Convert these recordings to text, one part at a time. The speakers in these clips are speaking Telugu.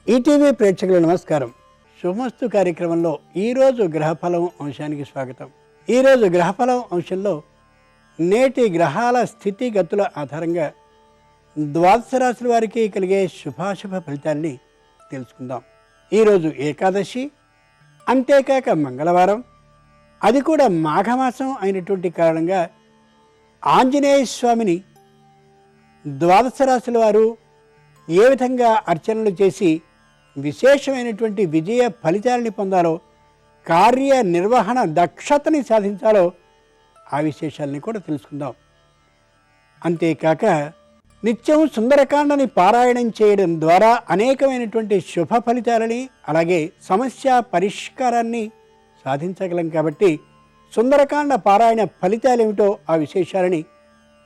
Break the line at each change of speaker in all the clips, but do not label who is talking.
ఈటీవీ ప్రేక్షకుల నమస్కారం. శుభమస్తు కార్యక్రమంలో ఈరోజు గ్రహఫలం అంశానికి స్వాగతం. ఈరోజు గ్రహఫలం అంశంలో నేటి గ్రహాల స్థితిగతుల ఆధారంగా ద్వాదశ రాశుల వారికి కలిగే శుభాశుభ ఫలితాన్ని తెలుసుకుందాం. ఈరోజు ఏకాదశి, అంతేకాక మంగళవారం, అది కూడా మాఘమాసం అయినటువంటి కారణంగా ఆంజనేయ స్వామిని ద్వాదశ రాశుల వారు ఏ విధంగా అర్చనలు చేసి విశేషమైనటువంటి విజయ ఫలితాలని పొందాలో, కార్యనిర్వహణ దక్షతని సాధించాలో ఆ విశేషాలని కూడా తెలుసుకుందాం. అంతేకాక నిత్యం సుందరకాండని పారాయణం చేయడం ద్వారా అనేకమైనటువంటి శుభ ఫలితాలని, అలాగే సమస్య పరిష్కారాన్ని సాధించగలం. కాబట్టి సుందరకాండ పారాయణ ఫలితాలు ఏమిటో ఆ విశేషాలని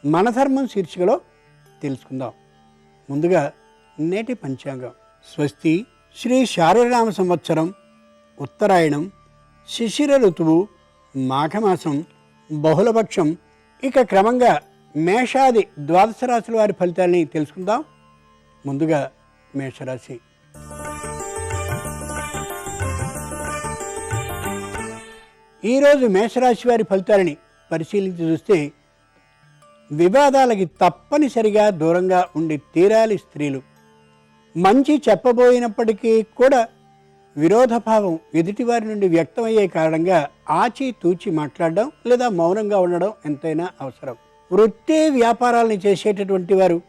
మన ధర్మం శీర్షికలో తెలుసుకుందాం. ముందుగా నేటి పంచాంగం. స్వస్తి శ్రీ శారనామ సంవత్సరం, ఉత్తరాయణం, శిశిర ఋతువు, మాఘమాసం, బహుళపక్షం. ఇక క్రమంగా మేషాది ద్వాదశ రాశుల వారి ఫలితాలని తెలుసుకుందాం. ముందుగా మేషరాశి. ఈరోజు మేషరాశి వారి ఫలితాలని పరిశీలించి చూస్తే, వివాదాలకి తప్పనిసరిగా దూరంగా ఉండి తీరాలి స్త్రీలు. మంచి చెప్పబోయినప్పటికీ కూడా విరోధభావం ఎదుటివారి నుండి వ్యక్తమయ్యే కారణంగా ఆచితూచి మాట్లాడడం లేదా మౌనంగా ఉండడం ఎంతైనా అవసరం. వృత్తి వ్యాపారాలను చేసేటటువంటి వారు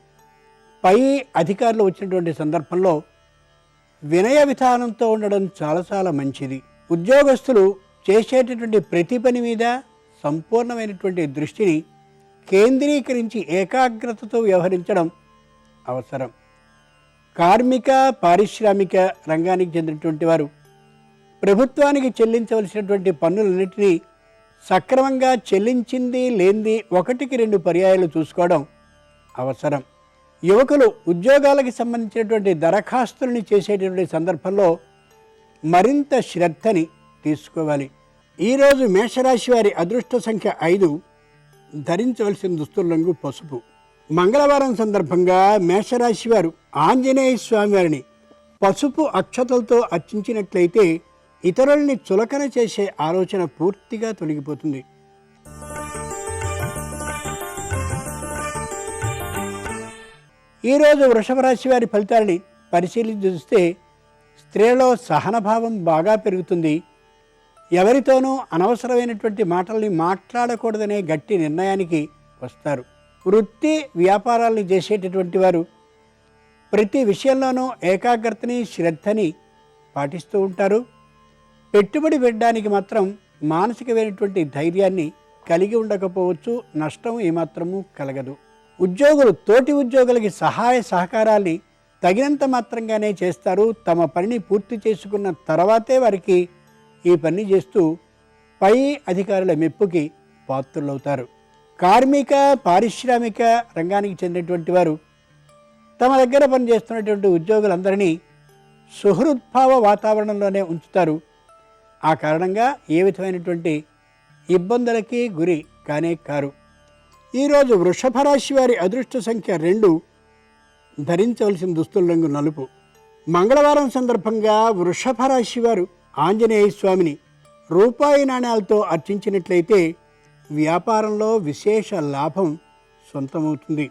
పై అధికారులు వచ్చినటువంటి సందర్భంలో వినయ విధానంతో ఉండడం చాలా చాలా మంచిది. ఉద్యోగస్తులు చేసేటటువంటి ప్రతి పని మీద సంపూర్ణమైనటువంటి దృష్టిని కేంద్రీకరించి ఏకాగ్రతతో వ్యవహరించడం అవసరం. కార్మిక పారిశ్రామిక రంగానికి చెందినటువంటి వారు ప్రభుత్వానికి చెల్లించవలసినటువంటి పన్నులన్నింటినీ సక్రమంగా చెల్లించింది లేనిది 1-2 పర్యాయాలు చూసుకోవడం అవసరం. యువకులు ఉద్యోగాలకు సంబంధించినటువంటి దరఖాస్తులని చేసేటటువంటి సందర్భంలో మరింత శ్రద్ధని తీసుకోవాలి. ఈరోజు మేషరాశి వారి అదృష్ట సంఖ్య 5. ధరించవలసిన దుస్తుల రంగు పసుపు. మంగళవారం సందర్భంగా మేషరాశి వారు ఆంజనేయ స్వామి వారిని పసుపు అక్షతలతో అర్చించినట్లయితే ఇతరుల్ని చులకన చేసే ఆలోచన పూర్తిగా తొలగిపోతుంది. ఈరోజు వృషభ రాశి వారి ఫలితాలని పరిశీలించి చూస్తే, స్త్రీలలో సహనభావం బాగా పెరుగుతుంది. ఎవరితోనూ అనవసరమైనటువంటి మాటల్ని మాట్లాడకూడదనే గట్టి నిర్ణయానికి వస్తారు. వృత్తి వ్యాపారాలను చేసేటటువంటి వారు ప్రతి విషయంలోనూ ఏకాగ్రతని శ్రద్ధని పాటిస్తూ ఉంటారు. పెట్టుబడి పెట్టడానికి మాత్రం మానసికమైనటువంటి ధైర్యాన్ని కలిగి ఉండకపోవచ్చు. నష్టం ఏమాత్రము కలగదు. ఉద్యోగులు తోటి ఉద్యోగులకి సహాయ సహకారాల్ని తగినంత మాత్రంగానే చేస్తారు. తమ పనిని పూర్తి చేసుకున్న తర్వాతే వారికి ఈ పని చేస్తూ పై అధికారుల మెప్పుకి పాత్రులవుతారు. కార్మిక పారిశ్రామిక రంగానికి చెందినటువంటి వారు తమ దగ్గర పనిచేస్తున్నటువంటి ఉద్యోగులందరినీ సుహృద్భావ వాతావరణంలోనే ఉంచుతారు. ఆ కారణంగా ఏ విధమైనటువంటి ఇబ్బందులకి గురి కానే కారు. ఈరోజు వృషభ రాశి వారి అదృష్ట సంఖ్య 2. ధరించవలసిన దుస్తుల రంగు నలుపు. మంగళవారం సందర్భంగా వృషభ రాశి వారు ఆంజనేయ స్వామిని రూపాయి నాణ్యాలతో అర్చించినట్లయితే వ్యాపారంలో విశేష లాభం సొంతమవుతుంది.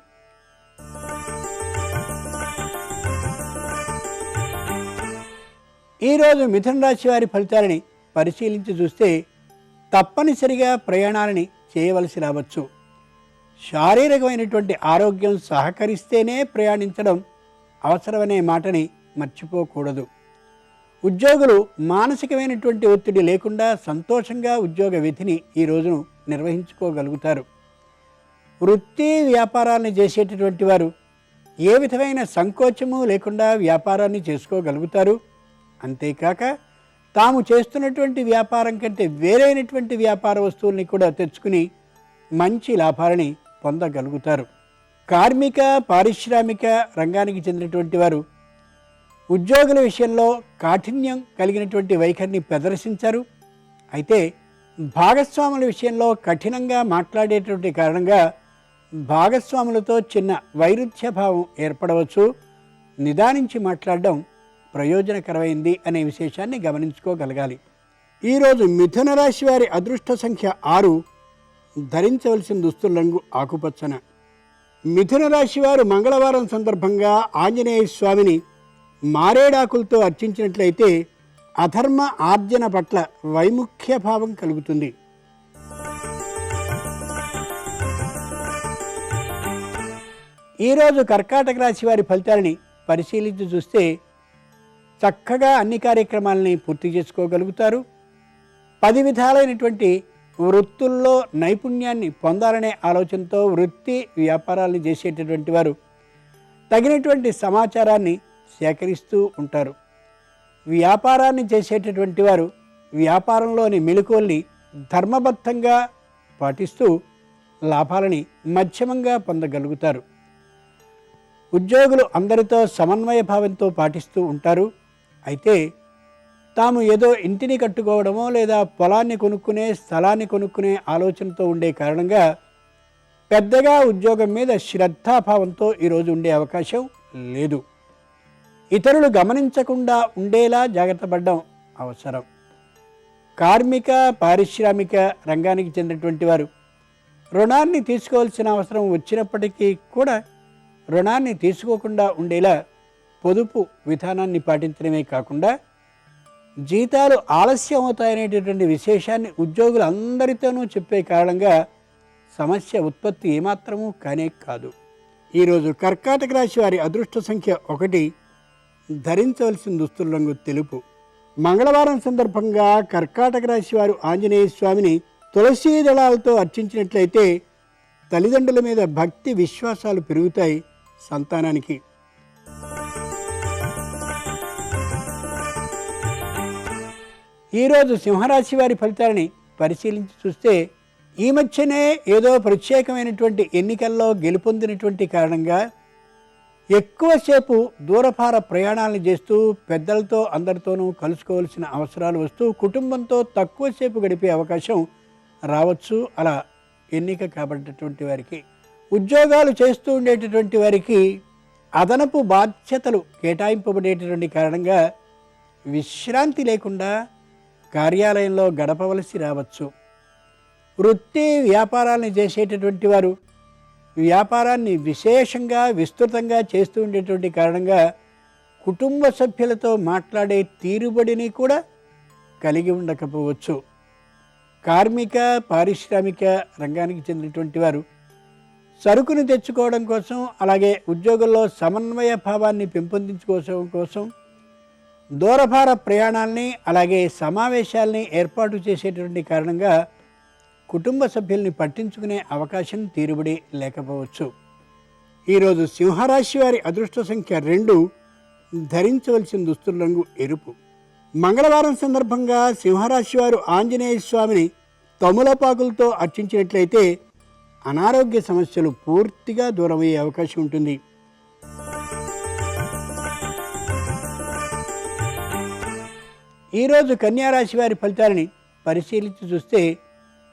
ఈరోజు మిథున రాశి వారి ఫలితాలని పరిశీలించి చూస్తే, తప్పనిసరిగా ప్రయాణాలని చేయవలసి రావచ్చు. శారీరకమైనటువంటి ఆరోగ్యం సహకరిస్తేనే ప్రయాణించడం అవసరమనే మాటని మర్చిపోకూడదు. ఉద్యోగులు మానసికమైనటువంటి ఒత్తిడి లేకుండా సంతోషంగా ఉద్యోగ విధిని ఈ రోజును నిర్వహించుకోగలుగుతారు. వృత్తి వ్యాపారాన్ని చేసేటటువంటి వారు ఏ విధమైన సంకోచము లేకుండా వ్యాపారాన్ని చేసుకోగలుగుతారు. అంతేకాక తాము చేస్తున్నటువంటి వ్యాపారం కంటే వేరైనటువంటి వ్యాపార వస్తువుల్ని కూడా తెచ్చుకుని మంచి లాభాలని పొందగలుగుతారు. కార్మిక పారిశ్రామిక రంగానికి చెందినటువంటి వారు ఉద్యోగుల విషయంలో కాఠిన్యం కలిగినటువంటి వైఖరిని ప్రదర్శించారు. అయితే భాగస్వాముల విషయంలో కఠినంగా మాట్లాడేటువంటి కారణంగా భాగస్వాములతో చిన్న వైరుధ్య భావం ఏర్పడవచ్చు. నిదానించి మాట్లాడడం ప్రయోజనకరమైంది అనే విశేషాన్ని గమనించుకోగలగాలి. ఈరోజు మిథున రాశి వారి అదృష్ట సంఖ్య 6. ధరించవలసిన దుస్తుల రంగు ఆకుపచ్చన. మిథున రాశి వారు మంగళవారం సందర్భంగా ఆంజనేయ స్వామిని మారేడాకులతో అర్చించినట్లయితే అధర్మ ఆర్జన పట్ల వైముఖ్య భావం కలుగుతుంది. ఈరోజు కర్కాటక రాశి వారి ఫలితాలని పరిశీలించి చూస్తే చక్కగా అన్ని కార్యక్రమాలని పూర్తి చేసుకోగలుగుతారు. 10 విధాలైనటువంటి వృత్తుల్లో నైపుణ్యాన్ని పొందాలనే ఆలోచనతో వృత్తి వ్యాపారాలను చేసేటటువంటి వారు తగినటువంటి సమాచారాన్ని సేకరిస్తూ ఉంటారు. వ్యాపారాన్ని చేసేటటువంటి వారు వ్యాపారంలోని మెళకువల్ని ధర్మబద్ధంగా పాటిస్తూ లాభాలని మధ్యమంగా పొందగలుగుతారు. ఉద్యోగులు అందరితో సమన్వయ భావంతో పాటిస్తూ ఉంటారు. అయితే తాము ఏదో ఇంటిని కట్టుకోవడమో లేదా పొలాన్ని కొనుక్కునే స్థలాన్ని కొనుక్కునే ఆలోచనతో ఉండే కారణంగా పెద్దగా ఉద్యోగం మీద శ్రద్ధాభావంతో ఈరోజు ఉండే అవకాశం లేదు. ఇతరులు గమనించకుండా ఉండేలా జాగ్రత్త పడడం అవసరం. కార్మిక పారిశ్రామిక రంగానికి చెందినటువంటి వారు రుణాన్ని తీసుకోవాల్సిన అవసరం వచ్చినప్పటికీ కూడా రుణాన్ని తీసుకోకుండా ఉండేలా పొదుపు విధానాన్ని పాటించడమే కాకుండా జీతాలు ఆలస్యం అవుతాయనేటటువంటి విశేషాన్ని ఉద్యోగులందరితోనూ చెప్పే కారణంగా సమస్య ఉత్పత్తి ఏమాత్రమూ కానే కాదు. ఈరోజు కర్కాటక రాశి వారి అదృష్ట సంఖ్య 1. ధరించవలసిన దుస్తుల రంగు తెలుపు. మంగళవారం సందర్భంగా కర్కాటక రాశి వారు ఆంజనేయ స్వామిని తులసీ దళాలతో అర్చించినట్లయితే తల్లిదండ్రుల మీద భక్తి విశ్వాసాలు పెరుగుతాయి. సంతానానికి ఈరోజు సింహరాశి వారి ఫలితాలని పరిశీలించి చూస్తే ఈ మధ్యనే ఏదో ప్రత్యేకమైనటువంటి ఎన్నికల్లో గెలుపొందినటువంటి కారణంగా ఎక్కువసేపు దూరపార ప్రయాణాలను చేస్తూ పెద్దలతో అందరితోనూ కలుసుకోవాల్సిన అవసరాలు వస్తూ కుటుంబంతో తక్కువసేపు గడిపే అవకాశం రావచ్చు. అలా ఎన్నిక కాబడినటువంటి వారికి ఉద్యోగాలు చేస్తూ ఉండేటటువంటి వారికి అదనపు బాధ్యతలు కేటాయింపబడేటటువంటి కారణంగా విశ్రాంతి లేకుండా కార్యాలయంలో గడపవలసి రావచ్చు. వృత్తి వ్యాపారాలను చేసేటటువంటి వారు వ్యాపారాన్ని విశేషంగా విస్తృతంగా చేస్తూ ఉండేటువంటి కారణంగా కుటుంబ సభ్యులతో మాట్లాడే తీరుబడిని కూడా కలిగి ఉండకపోవచ్చు. కార్మిక పారిశ్రామిక రంగానికి చెందినటువంటి వారు సరుకుని తెచ్చుకోవడం కోసం అలాగే ఉద్యోగుల్లో సమన్వయ భావాన్ని పెంపొందించుకోవడం కోసం దూరభార ప్రయాణాలని అలాగే సమావేశాలని ఏర్పాటు చేసేటువంటి కారణంగా కుటుంబ సభ్యుల్ని పట్టించుకునే అవకాశం తీరుబడి లేకపోవచ్చు. ఈరోజు సింహరాశి వారి అదృష్ట సంఖ్య 2. ధరించవలసిన దుస్తుల రంగు ఎరుపు. మంగళవారం సందర్భంగా సింహరాశి వారు ఆంజనేయ స్వామిని తములపాకులతో అర్చించినట్లయితే అనారోగ్య సమస్యలు పూర్తిగా దూరమయ్యే అవకాశం ఉంటుంది. ఈరోజు కన్యారాశి వారి ఫలితాలని పరిశీలించి చూస్తే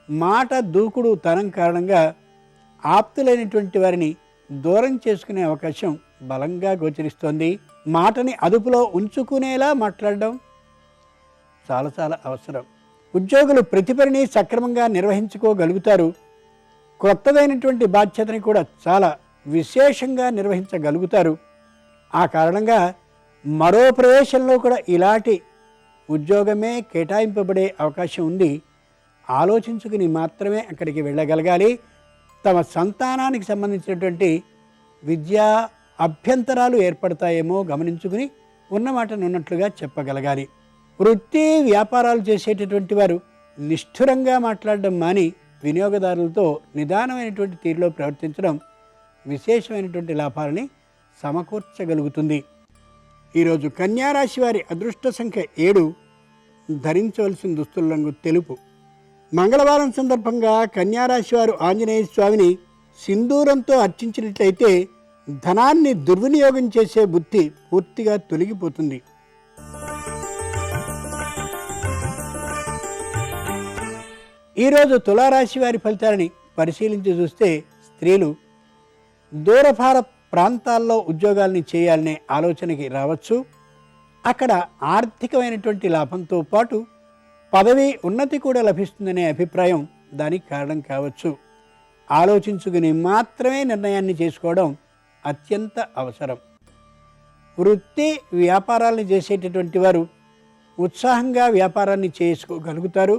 మాట దూకుడు తనం కారణంగా ఆప్తులైనటువంటి వారిని దూరం చేసుకునే అవకాశం బలంగా గోచరిస్తోంది. మాటని అదుపులో ఉంచుకునేలా మాట్లాడడం చాలా అవసరం. ఉద్యోగులు ప్రతిపనిని సక్రమంగా నిర్వహించుకోగలుగుతారు. కొత్తదైనటువంటి బాధ్యతని కూడా చాలా విశేషంగా నిర్వహించగలుగుతారు. ఆ కారణంగా మరో ప్రవేశంలో కూడా ఇలాంటి ఉద్యోగమే కేటాయింపబడే అవకాశం ఉంది. ఆలోచించుకుని మాత్రమే అక్కడికి వెళ్ళగలగాలి. తమ సంతానానికి సంబంధించినటువంటి విద్యా అభ్యంతరాలు ఏర్పడతాయేమో గమనించుకుని ఉన్నమాటను ఉన్నట్లుగా చెప్పగలగాలి. వృత్తి వ్యాపారాలు చేసేటటువంటి వారు నిష్ఠురంగా మాట్లాడడం మాని వినియోగదారులతో నిదానమైనటువంటి తీరులో ప్రవర్తించడం విశేషమైనటువంటి లాభాలని సమకూర్చగలుగుతుంది. ఈరోజు కన్యారాశి వారి అదృష్ట సంఖ్య 7. ధరించవలసిన దుస్తుల రంగు తెలుపు. మంగళవారం సందర్భంగా కన్యారాశి వారు ఆంజనేయ స్వామిని సింధూరంతో అర్చించినట్లయితే ధనాన్ని దుర్వినియోగం చేసే బుద్ధి పూర్తిగా తొలగిపోతుంది. ఈరోజు తులారాశి వారి ఫలితాలని పరిశీలించి చూస్తే స్త్రీలు దూరభార ప్రాంతాల్లో ఉద్యోగాల్ని చేయాలనే ఆలోచనకి రావచ్చు. అక్కడ ఆర్థికమైనటువంటి లాభంతో పాటు పదవి ఉన్నతి కూడా లభిస్తుందనే అభిప్రాయం దానికి కారణం కావచ్చు. ఆలోచించుకుని మాత్రమే నిర్ణయాన్ని చేసుకోవడం అత్యంత అవసరం. వృత్తి వ్యాపారాలను చేసేటటువంటి వారు ఉత్సాహంగా వ్యాపారాన్ని చేసుకోగలుగుతారు.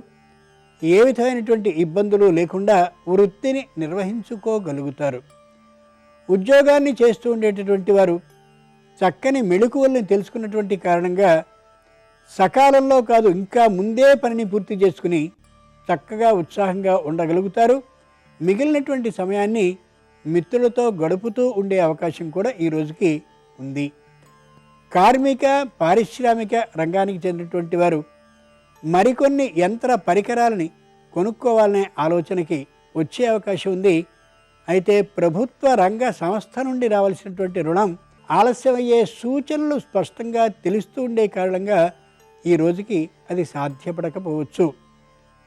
ఏ విధమైనటువంటి ఇబ్బందులు లేకుండా వృత్తిని నిర్వహించుకోగలుగుతారు. ఉద్యోగాన్ని చేస్తూ ఉండేటటువంటి వారు చక్కని మెళకువల్ని తెలుసుకున్నటువంటి కారణంగా సకాలంలో కాదు, ఇంకా ముందే పనిని పూర్తి చేసుకుని చక్కగా ఉత్సాహంగా ఉండగలుగుతారు. మిగిలినటువంటి సమయాన్ని మిత్రులతో గడుపుతూ ఉండే అవకాశం కూడా ఈ రోజుకి ఉంది. కార్మిక పారిశ్రామిక రంగానికి చెందినటువంటి వారు మరికొన్ని యంత్ర పరికరాలని కొనుక్కోవాలనే ఆలోచనకి వచ్చే అవకాశం ఉంది. అయితే ప్రభుత్వ రంగ సంస్థ నుండి రావాల్సినటువంటి రుణం ఆలస్యమయ్యే సూచనలు స్పష్టంగా తెలుస్తూ ఉండే కారణంగా ఈ రోజుకి అది సాధ్యపడకపోవచ్చు.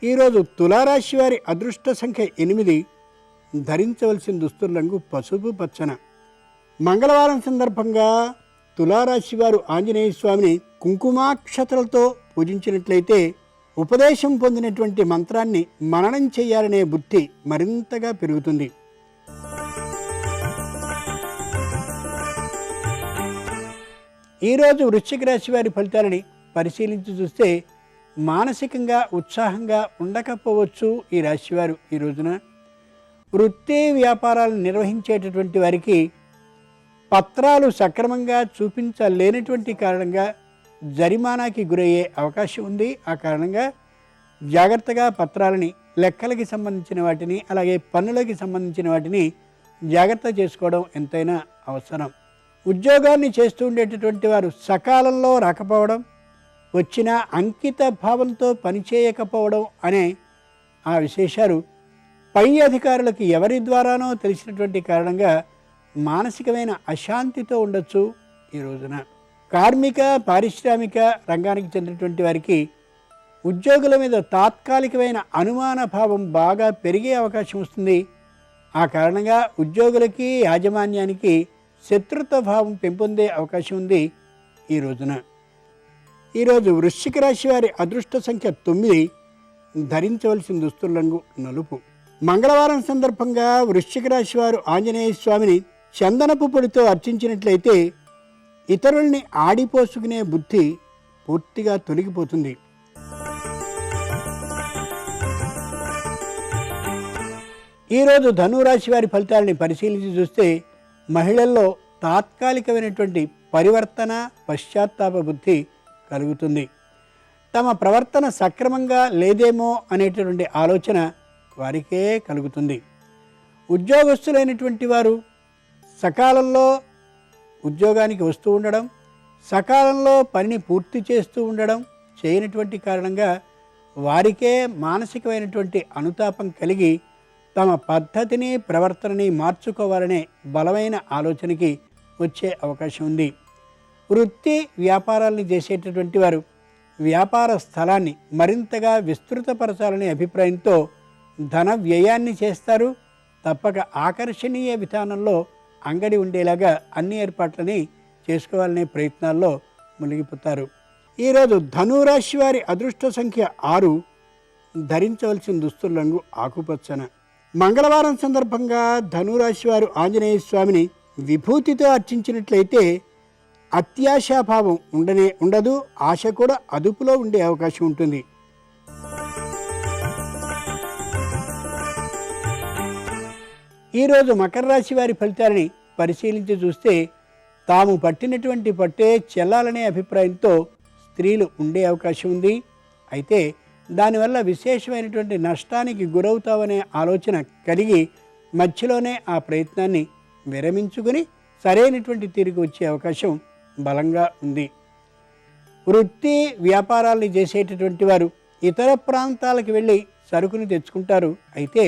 ఈరోజు తులారాశి వారి అదృష్ట సంఖ్య 8. ధరించవలసిన దుస్తుల రంగు పసుపు పచ్చన. మంగళవారం సందర్భంగా తులారాశి వారు ఆంజనేయ స్వామిని కుంకుమాక్షతలతో పూజించినట్లయితే ఉపదేశం పొందినటువంటి మంత్రాన్ని మననం చేయాలనే బుద్ధి మరింతగా పెరుగుతుంది. ఈరోజు వృశ్చిక రాశి వారి ఫలితాలని పరిశీలించి చూస్తే మానసికంగా ఉత్సాహంగా ఉండకపోవచ్చు ఈ రాశివారు. ఈ రోజున వృత్తి వ్యాపారాలను నిర్వహించేటటువంటి వారికి పత్రాలు సక్రమంగా చూపించలేనటువంటి కారణంగా జరిమానాకి గురయ్యే అవకాశం ఉంది. ఆ కారణంగా జాగ్రత్తగా పత్రాలని, లెక్కలకి సంబంధించిన వాటిని, అలాగే పన్నులకి సంబంధించిన వాటిని జాగ్రత్త చేసుకోవడం ఎంతైనా అవసరం. ఉద్యోగాన్ని చేస్తూ ఉండేటటువంటి వారు సకాలంలో రాకపోవడం, వచ్చిన అంకిత భావంతో పనిచేయకపోవడం అనే ఆ విశేషాలు పై అధికారులకు ఎవరి ద్వారానో తెలిసినటువంటి కారణంగా మానసికమైన అశాంతితో ఉండొచ్చు ఈ రోజున. కార్మిక పారిశ్రామిక రంగానికి చెందినటువంటి వారికి ఉద్యోగుల మీద తాత్కాలికమైన అనుమాన భావం బాగా పెరిగే అవకాశం వస్తుంది. ఆ కారణంగా ఉద్యోగులకి యాజమాన్యానికి శత్రుత్వ భావం పెంపొందే అవకాశం ఉంది ఈ రోజున. ఈరోజు వృశ్చిక రాశి వారి అదృష్ట సంఖ్య 9. ధరించవలసిన దుస్తుల రంగు నలుపు. మంగళవారం సందర్భంగా వృశ్చిక రాశి వారు ఆంజనేయ స్వామిని చందనపు పొడితో అర్చించినట్లయితే ఇతరుల్ని ఆడిపోసుకునే బుద్ధి పూర్తిగా తొలగిపోతుంది. ఈరోజు ధనురాశి వారి ఫలితాలని పరిశీలించి చూస్తే మహిళల్లో తాత్కాలికమైనటువంటి పరివర్తన, పశ్చాత్తాప బుద్ధి కలుగుతుంది. తమ ప్రవర్తన సక్రమంగా లేదేమో అనేటటువంటి ఆలోచన వారికే కలుగుతుంది. ఉద్యోగస్తులైనటువంటి వారు సకాలంలో ఉద్యోగానికి వస్తూ ఉండడం, సకాలంలో పనిని పూర్తి చేస్తూ ఉండడం చేయనటువంటి కారణంగా వారికే మానసికమైనటువంటి అనుతాపం కలిగి తమ పద్ధతిని, ప్రవర్తనని మార్చుకోవాలనే బలమైన ఆలోచనకి వచ్చే అవకాశం ఉంది. వృత్తి వ్యాపారాలను చేసేటటువంటి వారు వ్యాపార స్థలాన్ని మరింతగా విస్తృతపరచాలనే అభిప్రాయంతో ధన వ్యయాన్ని చేస్తారు. తప్పక ఆకర్షణీయ విధానంలో అంగడి ఉండేలాగా అన్ని ఏర్పాట్లని చేసుకోవాలనే ప్రయత్నాల్లో మునిగిపోతారు. ఈరోజు ధనురాశి వారి అదృష్ట సంఖ్య 6. ధరించవలసిన దుస్తుల రంగు ఆకుపచ్చన. మంగళవారం సందర్భంగా ధనురాశి వారు ఆంజనేయ స్వామిని విభూతితో అర్చించినట్లయితే అత్యాశాభావం ఉండదు, ఆశ కూడా అదుపులో ఉండే అవకాశం ఉంటుంది. ఈరోజు మకర రాశి వారి ఫలితాలని పరిశీలించి చూస్తే తాము పట్టినటువంటి పట్టే చెల్లాలనే అభిప్రాయంతో స్త్రీలు ఉండే అవకాశం ఉంది. అయితే దానివల్ల విశేషమైనటువంటి నష్టానికి గురవుతామనే ఆలోచన కలిగి మధ్యలోనే ఆ ప్రయత్నాన్ని విరమించుకుని సరైనటువంటి తీరుకు వచ్చే అవకాశం బలంగా ఉంది. వృత్తి వ్యాపారాలను చేసేటటువంటి వారు ఇతర ప్రాంతాలకు వెళ్ళి సరుకుని తెచ్చుకుంటారు. అయితే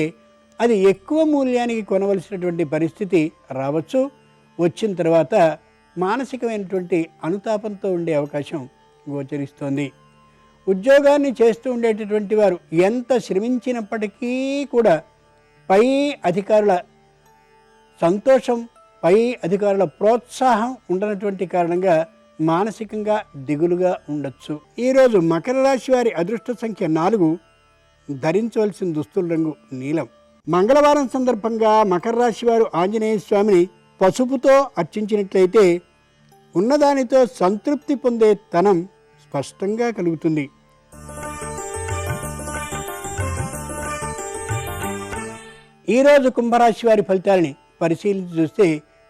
అది ఎక్కువ మూల్యానికి కొనవలసినటువంటి పరిస్థితి రావచ్చు. వచ్చిన తర్వాత మానసికమైనటువంటి అనుతాపంతో ఉండే అవకాశం గోచరిస్తోంది. ఉద్యోగాన్ని చేస్తూ ఉండేటటువంటి వారు ఎంత శ్రమించినప్పటికీ కూడా పై అధికారుల సంతోషం, పై అధికారుల ప్రోత్సాహం ఉండనటువంటి కారణంగా మానసికంగా దిగులుగా ఉండొచ్చు. ఈరోజు మకర రాశి వారి అదృష్ట సంఖ్య 4, ధరించవలసిన దుస్తుల రంగు నీలం. మంగళవారం సందర్భంగా మకర రాశి వారు ఆంజనేయ స్వామిని పసుపుతో అర్చించినట్లయితే ఉన్నదానితో సంతృప్తి పొందే తనం స్పష్టంగా కలుగుతుంది. ఈరోజు కుంభరాశి వారి ఫలితాలని పరిశీలించి చూస్తే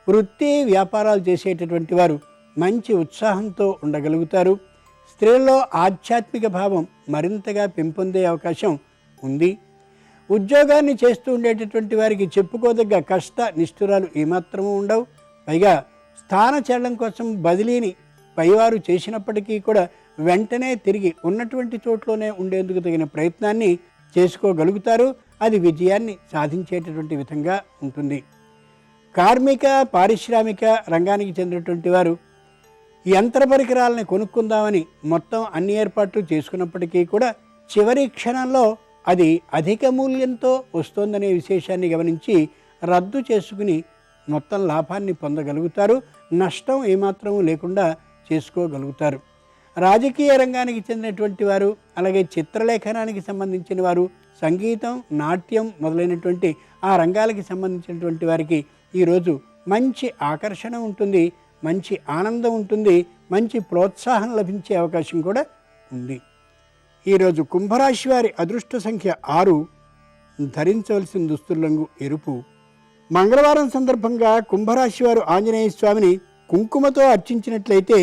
వృత్తి వ్యాపారాలు చేసేటటువంటి వారు మంచి ఉత్సాహంతో ఉండగలుగుతారు. స్త్రీల్లో ఆధ్యాత్మిక భావం మరింతగా పెంపొందే అవకాశం ఉంది. ఉద్యోగాన్ని చేస్తూ ఉండేటటువంటి వారికి చెప్పుకోదగ్గ కష్ట నిష్ఠురాలు ఏమాత్రమూ ఉండవు. పైగా స్థానచలనం కోసం బదిలీని పైవారు చేసినప్పటికీ కూడా వెంటనే తిరిగి ఉన్నటువంటి చోట్లోనే ఉండేందుకు తగిన ప్రయత్నాన్ని చేసుకోగలుగుతారు. అది విజయాన్ని సాధించేటటువంటి విధంగా ఉంటుంది. కార్మిక పారిశ్రామిక రంగానికి చెందినటువంటి వారు యంత్ర పరికరాలని కొనుక్కుందామని మొత్తం అన్ని ఏర్పాట్లు చేసుకున్నప్పటికీ కూడా చివరి క్షణంలో అది అధిక మూల్యంతో వస్తోందనే విశేషాన్ని గమనించి రద్దు చేసుకుని మొత్తం లాభాన్ని పొందగలుగుతారు. నష్టం ఏమాత్రము లేకుండా చేసుకోగలుగుతారు. రాజకీయ రంగానికి చెందినటువంటి వారు, అలాగే చిత్రలేఖనానికి సంబంధించిన వారు, సంగీతం, నాట్యం మొదలైనటువంటి ఆ రంగాలకి సంబంధించినటువంటి వారికి ఈరోజు మంచి ఆకర్షణ ఉంటుంది, మంచి ఆనందం ఉంటుంది, మంచి ప్రోత్సాహం లభించే అవకాశం కూడా ఉంది. ఈరోజు కుంభరాశి వారి అదృష్ట సంఖ్య 6, ధరించవలసిన దుస్తుల రంగు ఎరుపు. మంగళవారం సందర్భంగా కుంభరాశి వారు ఆంజనేయ స్వామిని కుంకుమతో అర్చించినట్లయితే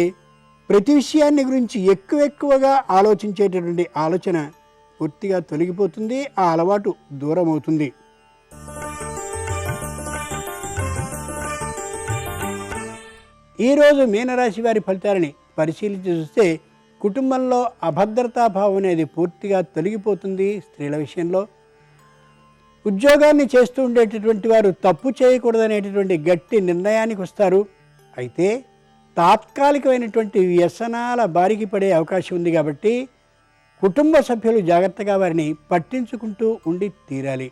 ప్రతి విషయాన్ని గురించి ఎక్కువగా ఆలోచించేటటువంటి ఆలోచన పూర్తిగా తొలగిపోతుంది. ఆ అలవాటు దూరం అవుతుంది. ఈరోజు మీనరాశి వారి ఫలితాలని పరిశీలించి చూస్తే కుటుంబంలో అభద్రతాభావం అనేది పూర్తిగా తొలగిపోతుంది. స్త్రీల విషయంలో ఉద్యోగాన్ని చేస్తూ ఉండేటటువంటి వారు తప్పు చేయకూడదనేటటువంటి గట్టి నిర్ణయానికి వస్తారు. అయితే తాత్కాలికమైనటువంటి వ్యసనాల బారికి పడే అవకాశం ఉంది కాబట్టి కుటుంబ సభ్యులు జాగ్రత్తగా వారిని పట్టించుకుంటూ ఉండి తీరాలి.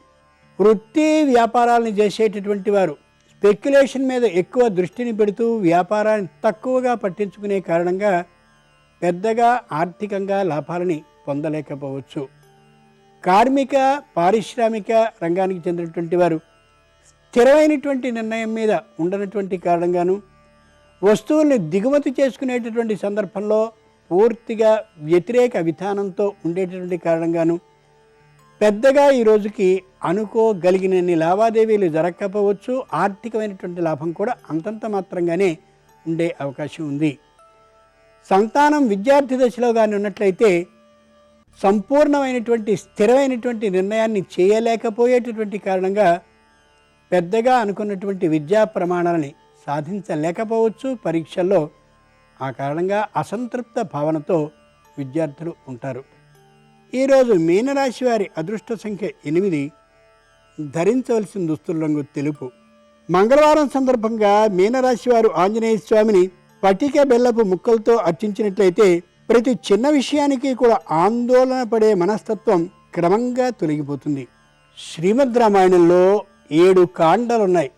వృత్తి వ్యాపారాలను చేసేటటువంటి వారు స్పెక్యులేషన్ మీద ఎక్కువ దృష్టిని పెడుతూ వ్యాపారాన్ని తక్కువగా పట్టించుకునే కారణంగా పెద్దగా ఆర్థికంగా లాభాలని పొందలేకపోవచ్చు. కార్మిక పారిశ్రామిక రంగానికి చెందినటువంటి వారు స్థిరమైనటువంటి నిర్ణయం మీద ఉండనటువంటి కారణంగాను వస్తువుల్ని దిగుమతి చేసుకునేటటువంటి సందర్భంలో పూర్తిగా వ్యతిరేక విధానంతో ఉండేటటువంటి కారణంగాను పెద్దగా ఈ రోజుకి అనుకోగలిగినన్ని లావాదేవీలు జరగకపోవచ్చు. ఆర్థికమైనటువంటి లాభం కూడా అంతంత మాత్రంగానే ఉండే అవకాశం ఉంది. సంతానం విద్యార్థి దశలో కానీ ఉన్నట్లయితే సంపూర్ణమైనటువంటి స్థిరమైనటువంటి నిర్ణయాన్ని చేయలేకపోయేటటువంటి కారణంగా పెద్దగా అనుకున్నటువంటి విద్యా ప్రమాణాలని సాధించలేకపోవచ్చు. పరీక్షల్లో ఆ కారణంగా అసంతృప్త భావనతో విద్యార్థులు ఉంటారు. ఈరోజు మీనరాశి వారి అదృష్ట సంఖ్య 8, ధరించవలసిన దుస్తుల రంగు తెలుపు. మంగళవారం సందర్భంగా మీనరాశి వారు ఆంజనేయ స్వామిని పటిక బెల్లపు ముక్కలతో అర్చించినట్లయితే ప్రతి చిన్న విషయానికి కూడా ఆందోళన పడే మనస్తత్వం క్రమంగా తొలగిపోతుంది. శ్రీమద్ రామాయణంలో 7 కాండలున్నాయి.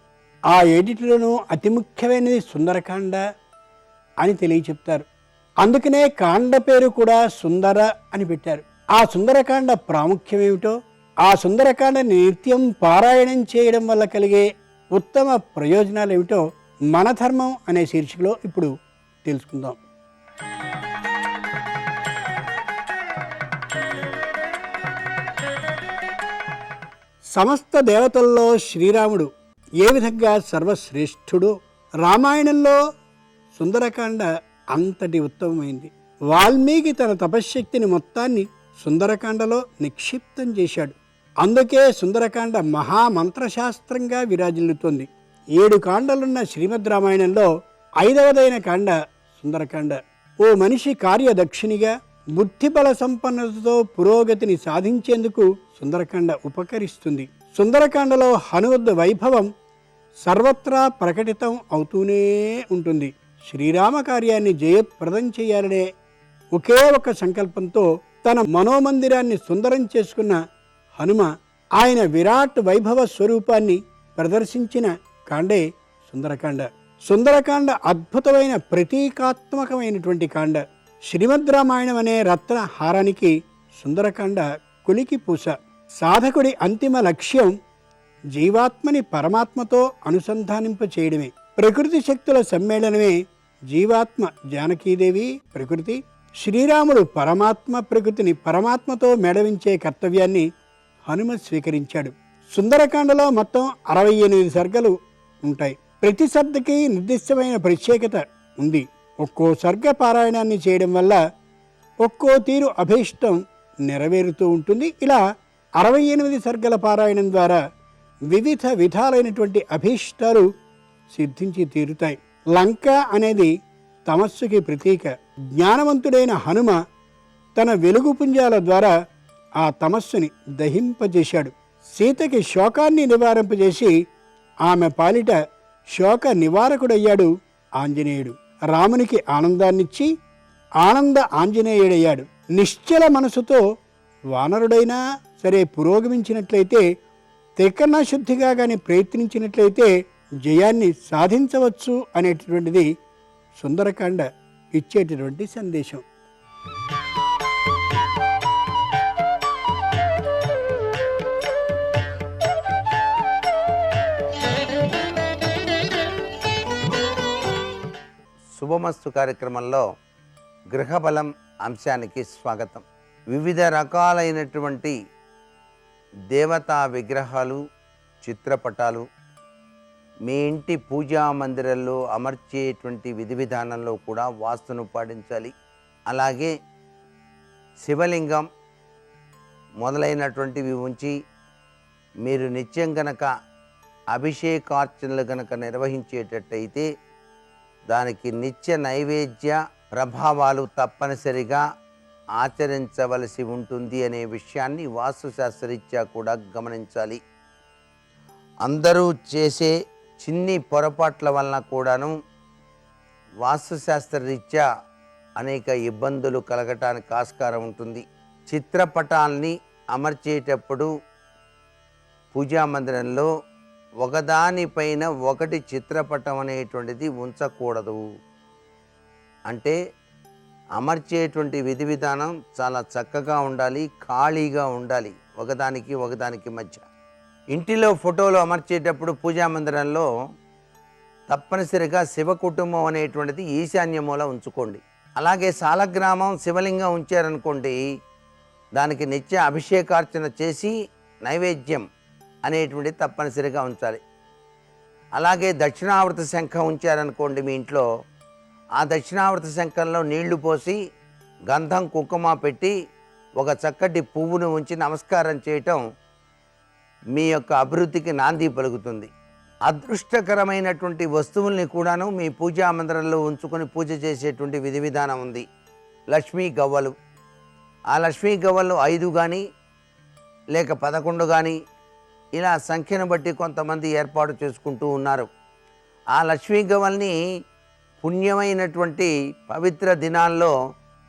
ఆ 7లోనూ అతి ముఖ్యమైనది సుందరకాండ అని తెలియచెప్తారు. అందుకనే కాండ పేరు కూడా సుందర అని పెట్టారు. ఆ సుందరకాండ ప్రాముఖ్యం ఏమిటో, ఆ సుందరకాండని నిత్యం పారాయణం చేయడం వల్ల కలిగే ఉత్తమ ప్రయోజనాలు ఏమిటో మన ధర్మం అనే శీర్షికలో ఇప్పుడు తెలుసుకుందాం. సమస్త దేవతల్లో శ్రీరాముడు ఏ విధంగా సర్వశ్రేష్ఠుడో రామాయణంలో సుందరకాండ అంతటి ఉత్తమమైంది. వాల్మీకి తన తపశ్శక్తిని మొత్తాన్ని సుందరకాండలో నిక్షిప్తం చేశాడు. అందుకే సుందరకాండ మహామంత్రశాస్త్రంగా విరాజిల్లుతోంది. 7 కాండలున్న శ్రీమద్ రామాయణంలో 5వదైన కాండ సుందరకాండ. ఓ మనిషి కార్యదక్షిణిగా బుద్ధిబల సంపన్నతతో పురోగతిని సాధించేందుకు సుందరకాండ ఉపకరిస్తుంది. సుందరకాండలో హనుమద్ వైభవం సర్వత్రా ప్రకటితం అవుతూనే ఉంటుంది. శ్రీరామ కార్యాన్ని జయప్రదం చేయాలనే ఒకే ఒక సంకల్పంతో తన మనోమందిరాన్ని సుందరం చేసుకున్న హనుమ ఆయన విరాట్ వైభవ స్వరూపాన్ని ప్రదర్శించిన కాండే సుందరకాండ. సుందరకాండ అద్భుతమైన ప్రతీకాత్మకమైనటువంటి కాండ. శ్రీమద్ రామాయణం అనే రత్న హారానికి సుందరకాండ కొలికి పూస. సాధకుడి అంతిమ లక్ష్యం జీవాత్మని పరమాత్మతో అనుసంధానింప చేయడమే. ప్రకృతి శక్తుల సమ్మేళనమే జీవాత్మ. జానకీదేవి ప్రకృతి, శ్రీరాముడు పరమాత్మ. ప్రకృతిని పరమాత్మతో మేళవించే కర్తవ్యాన్ని హనుమ స్వీకరించాడు. సుందరకాండలో మొత్తం 68 సర్గలు ఉంటాయి. ప్రతి సర్గకి నిర్దిష్టమైన ప్రత్యేకత ఉంది. ఒక్కో సర్గ పారాయణాన్ని చేయడం వల్ల ఒక్కో తీరు అభీష్టం నెరవేరుతూ ఉంటుంది. ఇలా 68 సర్గల పారాయణం ద్వారా వివిధ విధాలైనటువంటి అభీష్టాలు సిద్ధించి తీరుతాయి. లంక అనేది తమస్సుకి ప్రతీక. జ్ఞానవంతుడైన హనుమ తన వెలుగు పుంజాల ద్వారా ఆ తమస్సుని దహింపజేశాడు. సీతకి శోకాన్ని నివారింపజేసి ఆమె పాలిట శోక నివారకుడయ్యాడు ఆంజనేయుడు. రామునికి ఆనందాన్నిచ్చి ఆనంద ఆంజనేయుడయ్యాడు. నిశ్చల మనసుతో వానరుడైనా సరే పురోగమించినట్లయితే, త్రికరణ శుద్ధిగా కానీ ప్రయత్నించినట్లయితే జయాన్ని సాధించవచ్చు అనేటటువంటిది సుందరకాండ ఇచ్చేటటువంటి సందేశం.
శుభమస్తు కార్యక్రమంలో గృహబలం అంశానికి స్వాగతం. వివిధ రకాలైనటువంటి దేవతా విగ్రహాలు, చిత్రపటాలు మీ ఇంటి పూజా మందిరంలో అమర్చేటువంటి విధి విధానంలో కూడా వాస్తును పాటించాలి. అలాగే శివలింగం మొదలైనటువంటివి ఉంచి మీరు నిత్యం గనక అభిషేకార్చనలు గనక నిర్వహించేటట్టయితే దానికి నిత్య నైవేద్య ప్రభావాలు తప్పనిసరిగా ఆచరించవలసి ఉంటుంది అనే విషయాన్ని వాస్తుశాస్త్రరీత్యా కూడా గమనించాలి. అందరూ చేసే చిన్ని పొరపాట్ల వలన కూడాను వాస్తుశాస్త్రరీత్యా అనేక ఇబ్బందులు కలగటానికి ఆస్కారం ఉంటుంది. చిత్రపటాల్ని అమర్చేటప్పుడు పూజా మందిరంలో ఒకదానిపైన ఒకటి చిత్రపటం అనేటువంటిది ఉంచకూడదు. అంటే అమర్చేటువంటి విధి విధానం చాలా చక్కగా ఉండాలి, ఖాళీగా ఉండాలి ఒకదానికి మధ్య. ఇంటిలో ఫోటోలు అమర్చేటప్పుడు పూజా మందిరంలో తప్పనిసరిగా శివ కుటుంబం అనేటువంటిది ఈశాన్య మూల ఉంచుకోండి. అలాగే సాలగ్రామం శివలింగం ఉంచారనుకోండి, దానికి నిత్య అభిషేకార్చన చేసి నైవేద్యం అనేటువంటిది తప్పనిసరిగా ఉంచాలి. అలాగే దక్షిణావృత శంఖం ఉంచారనుకోండి మీ ఇంట్లో, ఆ దక్షిణావృత శంఖంలో నీళ్లు పోసి గంధం కుంకుమ పెట్టి ఒక చక్కటి పువ్వును ఉంచి నమస్కారం చేయటం మీ యొక్క అభివృద్ధికి నాంది పలుకుతుంది. అదృష్టకరమైనటువంటి వస్తువుల్ని కూడాను మీ పూజా మందిరంలో ఉంచుకొని పూజ చేసేటువంటి విధి విధానం ఉంది. లక్ష్మీ గవ్వలు, ఆ లక్ష్మీ గవ్వలు 5 కానీ లేక 11 కానీ ఇలా సంఖ్యను బట్టి కొంతమంది ఏర్పాటు చేసుకుంటూ ఉన్నారు. ఆ లక్ష్మీ గవ్వల్ని పుణ్యమైనటువంటి పవిత్ర దినాల్లో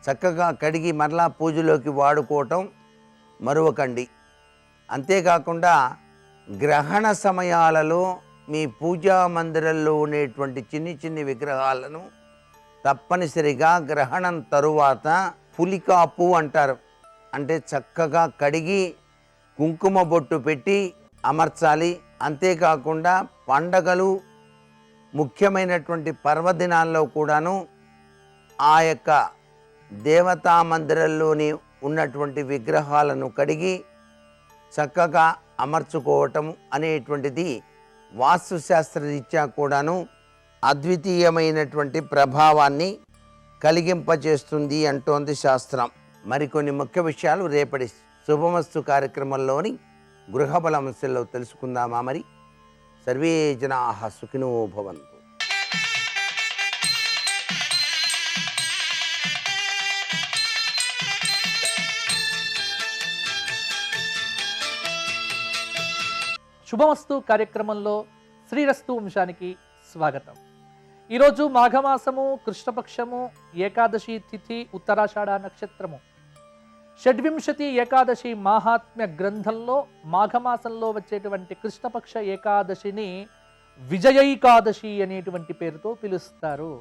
చక్కగా కడిగి మరలా పూజలోకి వాడుకోవటం మరువకండి. అంతేకాకుండా గ్రహణ సమయాలలో మీ పూజా మందిరంలో ఉండేటువంటి చిన్ని విగ్రహాలను తప్పనిసరిగా గ్రహణం తరువాత పులికాపు అంటారు, అంటే చక్కగా కడిగి కుంకుమ బొట్టు పెట్టి అమర్చాలి. అంతేకాకుండా పండగలు, ముఖ్యమైనటువంటి పర్వదినాల్లో కూడాను ఆ యొక్క దేవతా మందిరంలోని ఉన్నటువంటి విగ్రహాలను కడిగి చక్కగా అమర్చుకోవటం అనేటువంటిది వాస్తుశాస్త్రరీత్యా కూడాను అద్వితీయమైనటువంటి ప్రభావాన్ని కలిగింపజేస్తుంది అంటోంది శాస్త్రం. మరికొన్ని ముఖ్య విషయాలు రేపటి శుభమస్తు కార్యక్రమంలోని గృహబల అంశంలో తెలుసుకుందామా? మరి సర్వే జనాః సుఖినో భవంతు.
శుభమస్తు కార్యక్రమంలో శ్రీరస్తు వంశానికి స్వాగతం. ఈరోజు మాఘమాసము, కృష్ణపక్షము, ఏకాదశి తిథి, ఉత్తరాషాఢ నక్షత్రము. షడ్వింశతి ఏకాదశి మాహాత్మ్య గ్రంథంలో మాఘమాసంలో వచ్చేటువంటి కృష్ణపక్ష ఏకాదశిని విజయైకాదశి అనేటువంటి పేరుతో పిలుస్తారు.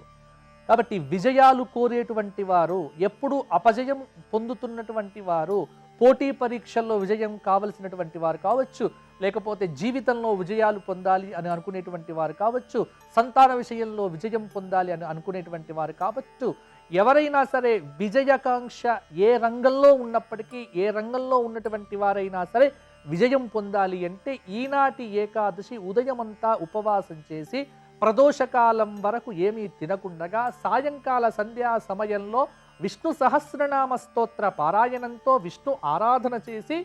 కాబట్టి విజయాలు కోరేటువంటి వారు, ఎప్పుడు అపజయం పొందుతున్నటువంటి వారు, పోటీ పరీక్షల్లో విజయం కావలసినటువంటి వారు కావచ్చు, లేకపోతే జీవితంలో విజయాలు పొందాలి అని అనుకునేటువంటి వారు కావచ్చు, సంతాన విషయంలో విజయం పొందాలి అని అనుకునేటువంటి వారు కావచ్చు, ఎవరైనా సరే విజయకాంక్ష ఏ రంగంలో ఉన్నప్పటికీ, ఏ రంగంలో ఉన్నటువంటి వారైనా సరే విజయం పొందాలి అంటే ఈనాటి ఏకాదశి ఉదయమంతా ఉపవాసం చేసి ప్రదోషకాలం వరకు ఏమీ తినకుండగా సాయంకాల సంధ్యా సమయంలో విష్ణు సహస్రనామ స్తోత్ర పారాయణంతో విష్ణు ఆరాధన చేసి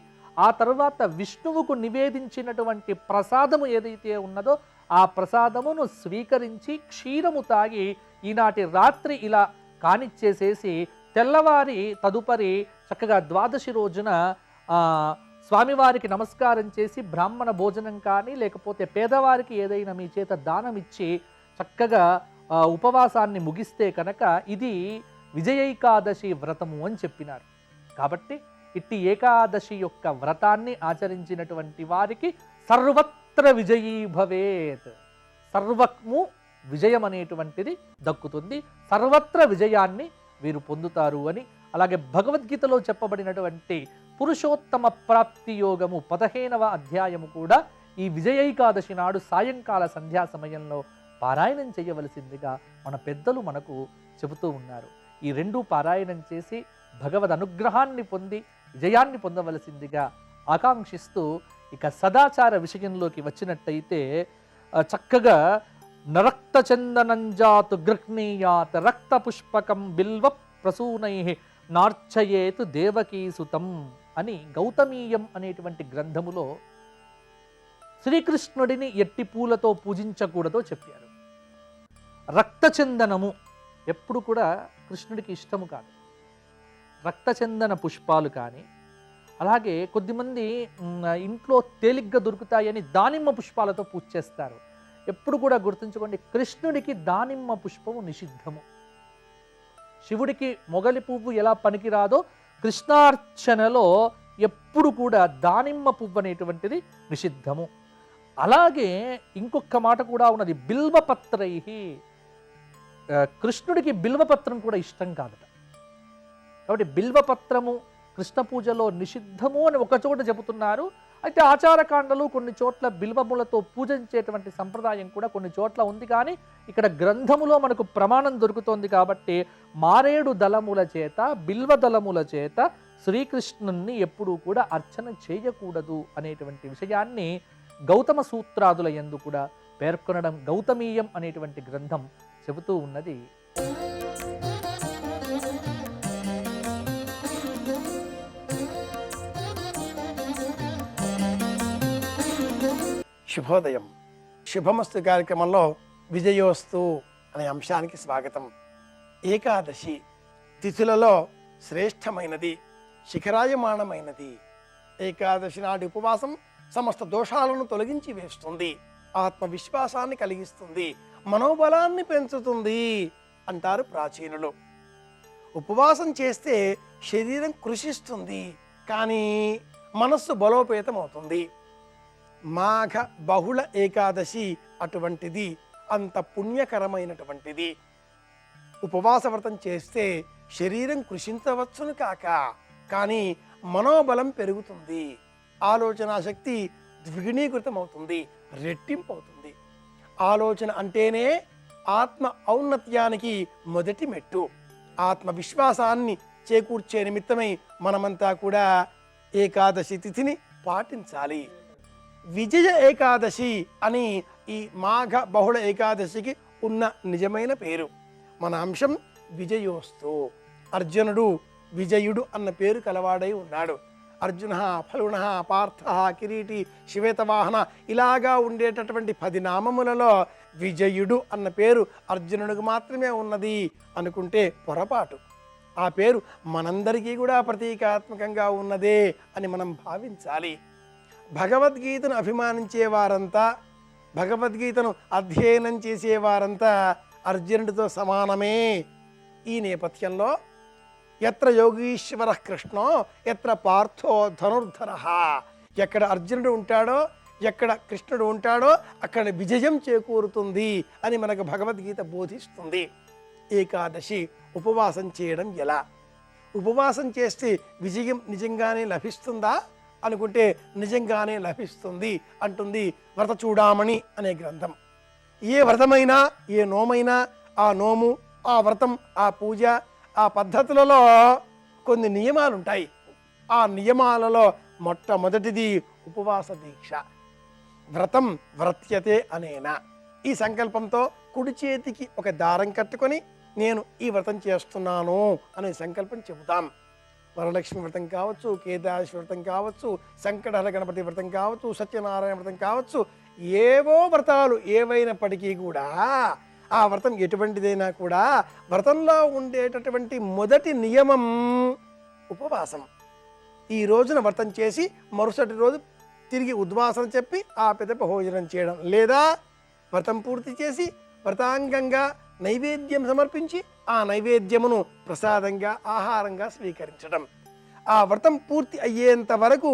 ఆ తరువాత విష్ణువుకు నివేదించినటువంటి ప్రసాదము ఏదైతే ఉన్నదో ఆ ప్రసాదమును స్వీకరించి క్షీరము తాగి ఈనాటి రాత్రి ఇలా కానిచ్చేసేసి తెల్లవారి తదుపరి చక్కగా ద్వాదశి రోజున స్వామివారికి నమస్కారం చేసి బ్రాహ్మణ భోజనం కానీ లేకపోతే పేదవారికి ఏదైనా మీ చేత దానం ఇచ్చి చక్కగా ఉపవాసాన్ని ముగిస్తే కనుక ఇది విజయైకాదశి వ్రతము అని చెప్పినారు. కాబట్టి ఇట్టి ఏకాదశి యొక్క వ్రతాన్ని ఆచరించినటువంటి వారికి సర్వత్ర విజయీ భవేత్, సర్వము విజయం అనేటువంటిది దక్కుతుంది, సర్వత్ర విజయాన్ని వీరు పొందుతారు అని. అలాగే భగవద్గీతలో చెప్పబడినటువంటి పురుషోత్తమ ప్రాప్తి యోగము 15వ అధ్యాయము కూడా ఈ విజయైకాదశి నాడు సాయంకాల సంధ్యా సమయంలో పారాయణం చేయవలసిందిగా మన పెద్దలు మనకు చెబుతూ ఉన్నారు. ఈ రెండు పారాయణం చేసి భగవద్ అనుగ్రహాన్ని పొంది విజయాన్ని పొందవలసిందిగా ఆకాంక్షిస్తూ ఇక సదాచార విషయంలోకి వచ్చినట్టయితే చక్కగా నరక్త చందనంజాతు గృహ్ణీయాత్ రక్త పుష్పకం బిల్వ ప్రసూనై నార్చయేతు దేవకీసుతం అని గౌతమీయం అనేటువంటి గ్రంథములో శ్రీకృష్ణుడిని ఎట్టి పూలతో పూజించకూడదో చెప్పారు. రక్తచందనము ఎప్పుడు కూడా కృష్ణుడికి ఇష్టము కాదు. రక్తచందన పుష్పాలు కానీ, అలాగే కొద్దిమంది ఇంట్లో తేలిగ్గా దొరుకుతాయని దానిమ్మ పుష్పాలతో పూజ చేస్తారు. ఎప్పుడు కూడా గుర్తుంచుకోండి, కృష్ణుడికి దానిమ్మ పుష్పము నిషిద్ధము. శివుడికి మొగలి పువ్వు ఎలా పనికిరాదో కృష్ణార్చనలో ఎప్పుడు కూడా దానిమ్మ పువ్వు అనేటువంటిది నిషిద్ధము. అలాగే ఇంకొక మాట కూడా ఉన్నది, బిల్వపత్రై. కృష్ణుడికి బిల్వపత్రం కూడా ఇష్టం కాదట. కాబట్టి బిల్వపత్రము కృష్ణ పూజలో నిషిద్ధము అని ఒక చోట చెబుతున్నారు. అయితే ఆచారకాండలు కొన్ని చోట్ల బిల్వములతో పూజించేటువంటి సంప్రదాయం కూడా కొన్ని చోట్ల ఉంది. కానీ ఇక్కడ గ్రంథములో మనకు ప్రమాణం దొరుకుతోంది కాబట్టి మారేడు దళముల చేత బిల్వ దళముల చేత శ్రీకృష్ణుణ్ణి ఎప్పుడూ కూడా అర్చన చేయకూడదు అనేటువంటి విషయాన్ని గౌతమ సూత్రాదుల యందు కూడా పేర్కొనడం గౌతమీయం అనేటువంటి గ్రంథం చెబుతూ ఉన్నది.
శుభోదయం. శుభమస్తు కార్యక్రమంలో విజయోస్తు అనే అంశానికి స్వాగతం. ఏకాదశి తిథులలో శ్రేష్టమైనది, శిఖరాయమానమైనది. ఏకాదశి నాటి ఉపవాసం సమస్త దోషాలను తొలగించి వేస్తుంది, ఆత్మవిశ్వాసాన్ని కలిగిస్తుంది, మనోబలాన్ని పెంచుతుంది అంటారు ప్రాచీనులు. ఉపవాసం చేస్తే శరీరం కృషిస్తుంది, కానీ మనస్సు బలోపేతం అవుతుంది. మాఘ బహుళ ఏకాదశి అటువంటిది, అంత పుణ్యకరమైనటువంటిది. ఉపవాస వ్రతం చేస్తే శరీరం కృషించవచ్చును కాక, కానీ మనోబలం పెరుగుతుంది, ఆలోచన శక్తి ద్విగుణీకృతం అవుతుంది, రెట్టింపు అవుతుంది. ఆలోచన అంటేనే ఆత్మ ఔన్నత్యానికి మొదటి మెట్టు. ఆత్మవిశ్వాసాన్ని చేకూర్చే నిమిత్తమై మనమంతా కూడా ఏకాదశి తిథిని పాటించాలి. విజయ ఏకాదశి అని ఈ మాఘ బహుళ ఏకాదశికి ఉన్న నిజమైన పేరు. మన అంశం విజయోస్తు. అర్జునుడు విజయుడు అన్న పేరు కలవాడై ఉన్నాడు. అర్జున, ఫలున, పార్థ, కిరీటి, శ్వేతవాహన ఇలాగా ఉండేటటువంటి 10 నామములలో విజయుడు అన్న పేరు అర్జునుడికి మాత్రమే ఉన్నది అనుకుంటే పొరపాటు. ఆ పేరు మనందరికీ కూడా ప్రతీకాత్మకంగా ఉన్నదే అని మనం భావించాలి. భగవద్గీతను అభిమానించే వారంతా, భగవద్గీతను అధ్యయనం చేసేవారంతా అర్జునుడితో సమానమే. ఈ నేపథ్యంలో ఎత్ర యోగీశ్వర కృష్ణో ఎత్ర పార్థో ధనుర్ధర, ఎక్కడ అర్జునుడు ఉంటాడో, ఎక్కడ కృష్ణుడు ఉంటాడో అక్కడ విజయం చేకూరుతుంది అని మనకు భగవద్గీత బోధిస్తుంది. ఏకాదశి ఉపవాసం చేయడం ఎలా? ఉపవాసం చేస్తే విజయం నిజంగానే లభిస్తుందా అనుకుంటే నిజంగానే లభిస్తుంది అంటుంది వ్రత చూడామణి అనే గ్రంథం. ఏ వ్రతమైనా ఏ నోమైనా ఆ నోము, ఆ వ్రతం, ఆ పూజ, ఆ పద్ధతులలో కొన్ని నియమాలు ఉంటాయి. ఆ నియమాలలో మొట్టమొదటిది ఉపవాస దీక్ష. వ్రతం వ్రత్యతే అనేనా. ఈ సంకల్పంతో కుడి చేతికి ఒక దారం కట్టుకొని నేను ఈ వ్రతం చేస్తున్నాను అనే సంకల్పం చెబుతాం. వరలక్ష్మి వ్రతం కావచ్చు, కేదారేశ్వర వ్రతం కావచ్చు, సంకటహర గణపతి వ్రతం కావచ్చు, సత్యనారాయణ వ్రతం కావచ్చు, ఏవో వ్రతాలు ఏవైనప్పటికీ కూడా ఆ వ్రతం ఎటువంటిదైనా కూడా వ్రతంలో ఉండేటటువంటి మొదటి నియమం ఉపవాసం. ఈ రోజున వ్రతం చేసి మరుసటి రోజు తిరిగి ఉద్వాసన చెప్పి ఆ పిదప భోజనం చేయడం, లేదా వ్రతం పూర్తి చేసి వ్రతాంగంగా నైవేద్యం సమర్పించి ఆ నైవేద్యమును ప్రసాదంగా ఆహారంగా స్వీకరించడం. ఆ వ్రతం పూర్తి అయ్యేంత వరకు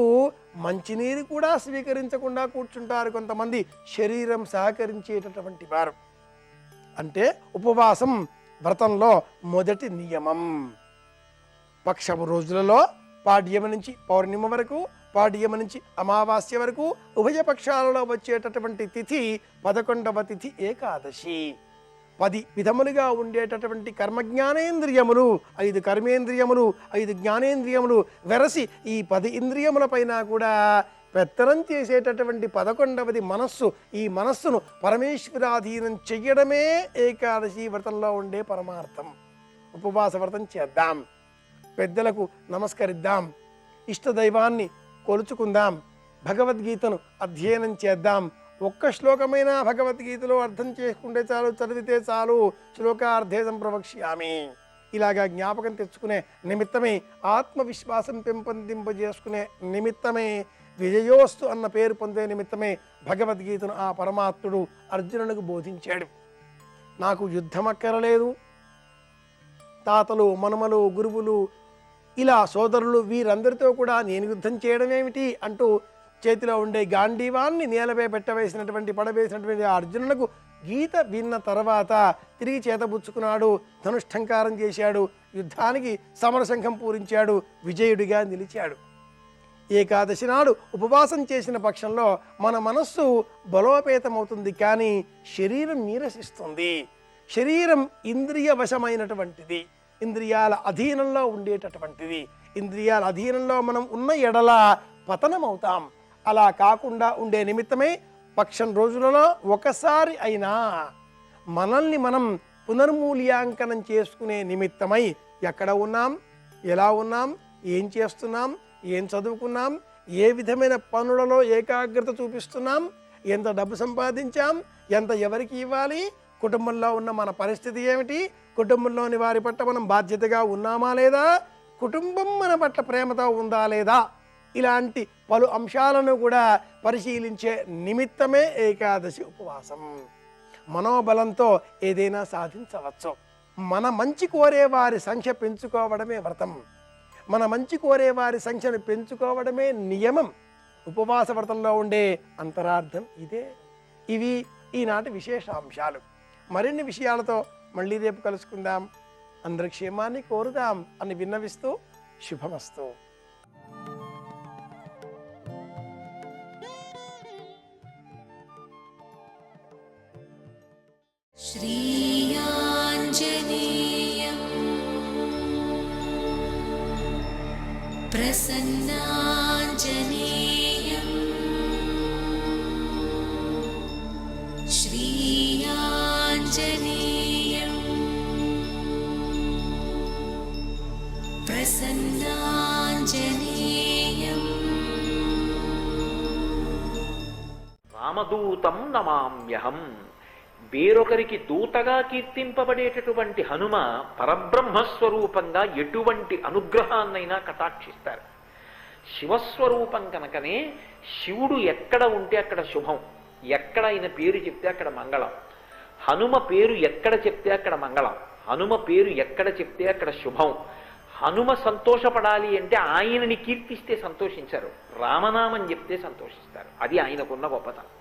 మంచినీరు కూడా స్వీకరించకుండా కూర్చుంటారు కొంతమంది, శరీరం సహకరించేటటువంటి వారు. అంటే ఉపవాసం వ్రతంలో మొదటి నియమం. పక్షము రోజులలో పాడ్యమ నుంచి పౌర్ణిమ వరకు, పాడ్యమ నుంచి అమావాస్య వరకు ఉభయ పక్షాలలో వచ్చేటటువంటి తిథి 11వ తిథి ఏకాదశి. 10 విధములుగా ఉండేటటువంటి కర్మజ్ఞానేంద్రియములు, 5 కర్మేంద్రియములు, 5 జ్ఞానేంద్రియములు వెరసి ఈ 10 ఇంద్రియముల పైన కూడా పెత్తనం చేసేటటువంటి 11వది మనస్సు. ఈ మనస్సును పరమేశ్వరాధీనం చెయ్యడమే ఏకాదశి వ్రతంలో ఉండే పరమార్థం. ఉపవాస వ్రతం చేద్దాం, పెద్దలకు నమస్కరిద్దాం, ఇష్టదైవాన్ని కొలుచుకుందాం, భగవద్గీతను అధ్యయనం చేద్దాం. ఒక్క శ్లోకమైనా భగవద్గీతలో అర్థం చేసుకుంటే చాలు, చదివితే చాలు. శ్లోకార్థే సంప్రవక్ష్యామి. ఇలాగా జ్ఞాపకం తెచ్చుకునే నిమిత్తమే, ఆత్మవిశ్వాసం పెంపొందింపజేసుకునే నిమిత్తమే, విజయోస్తు అన్న పేరు పొందే నిమిత్తమే భగవద్గీతను ఆ పరమాత్ముడు అర్జునునికి బోధించాడు. నాకు యుద్ధం అక్కరలేదు, తాతలు, మనమలు, గురువులు, ఇలా సోదరులు వీరందరితో కూడా నేను యుద్ధం చేయడం ఏమిటి అంటూ చేతిలో ఉండే గాంధీవాన్ని నేలపై పెట్టవేసినటువంటి పడవేసినటువంటి అర్జునులకు గీత విన్న తర్వాత తిరిగి చేతబుచ్చుకున్నాడు, ధనుష్ఠంకారం చేశాడు, యుద్ధానికి సమరశంఖం పూరించాడు, విజయుడిగా నిలిచాడు. ఏకాదశి నాడు ఉపవాసం చేసిన పక్షంలో మన మనస్సు బలోపేతమవుతుంది, కానీ శరీరం నీరసిస్తుంది. శరీరం ఇంద్రియ వశమైనటువంటిది, ఇంద్రియాల అధీనంలో ఉండేటటువంటిది. ఇంద్రియాల అధీనంలో మనం ఉన్న ఎడల పతనమవుతాం. అలా కాకుండా ఉండే నిమిత్తమే పక్షం రోజులలో ఒకసారి అయినా మనల్ని మనం పునర్మూల్యాంకనం చేసుకునే నిమిత్తమై ఎక్కడ ఉన్నాం, ఎలా ఉన్నాం, ఏం చేస్తున్నాం, ఏం చదువుకున్నాం, ఏ విధమైన పనులలో ఏకాగ్రత చూపిస్తున్నాం, ఎంత డబ్బు సంపాదించాం, ఎంత ఎవరికి ఇవ్వాలి, కుటుంబంలో ఉన్న మన పరిస్థితి ఏమిటి, కుటుంబంలోని వారి పట్ల మనం బాధ్యతగా ఉన్నామా లేదా, కుటుంబం మన పట్ల ప్రేమతో ఉందా లేదా, ఇలాంటి పలు అంశాలను కూడా పరిశీలించే నిమిత్తమే ఏకాదశి ఉపవాసం. మనోబలంతో ఏదైనా సాధించవచ్చు. మన మంచి కోరే వారి సంఖ్య పెంచుకోవడమే వ్రతం. మన మంచి కోరే వారి సంఖ్యను పెంచుకోవడమే నియమం. ఉపవాస వ్రతంలో ఉండే అంతరార్థం ఇదే. ఇవి ఈనాటి విశేషాంశాలు. మరిన్ని విషయాలతో మళ్ళీ రేపు కలుసుకుందాం. అందరి క్షేమాన్ని కోరుదాం అని విన్నవిస్తూ శుభమస్తు.
श्रीयाञ्जनेयं प्रसन्नाञ्जनेयं श्रीयाञ्जनेयं प्रसन्नाञ्जनेयं
రామదూతం నమామ్యహం. వేరొకరికి దూతగా కీర్తింపబడేటటువంటి హనుమ పరబ్రహ్మస్వరూపంగా ఎటువంటి అనుగ్రహాన్నైనా కటాక్షిస్తారు. శివస్వరూపం కనుకనే శివుడు ఎక్కడ ఉంటే అక్కడ శుభం, ఎక్కడ ఆయన పేరు చెప్తే అక్కడ మంగళం. హనుమ పేరు ఎక్కడ చెప్తే అక్కడ మంగళం, హనుమ పేరు ఎక్కడ చెప్తే అక్కడ శుభం. హనుమ సంతోషపడాలి అంటే ఆయనని కీర్తిస్తే సంతోషించరు, రామనామం చెప్తే సంతోషిస్తారు. అది ఆయనకున్న గొప్పతనం.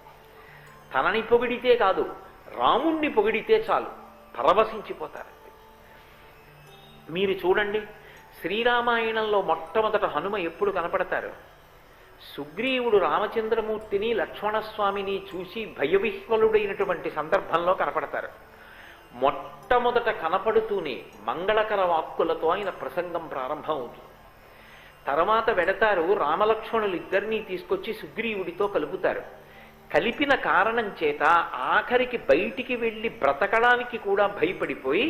తనని పొగిడితే కాదు, రాముణ్ణి పొగిడితే చాలు పరవశించిపోతారంతే. మీరు చూడండి, శ్రీరామాయణంలో మొట్టమొదట హనుమ ఎప్పుడు కనపడతారు? సుగ్రీవుడు రామచంద్రమూర్తిని లక్ష్మణస్వామిని చూసి భయవిహ్వలుడైనటువంటి సందర్భంలో కనపడతారు. మొట్టమొదట కనపడుతూనే మంగళకర వాక్కులతో ఆయన ప్రసంగం ప్రారంభం అవుతుంది. తర్వాత వెడతారు, రామలక్ష్మణులు ఇద్దరినీ తీసుకొచ్చి సుగ్రీవుడితో కలుపుతారు. కలిపిన కారణం చేత ఆఖరికి బయటికి వెళ్ళి బ్రతకడానికి కూడా భయపడిపోయి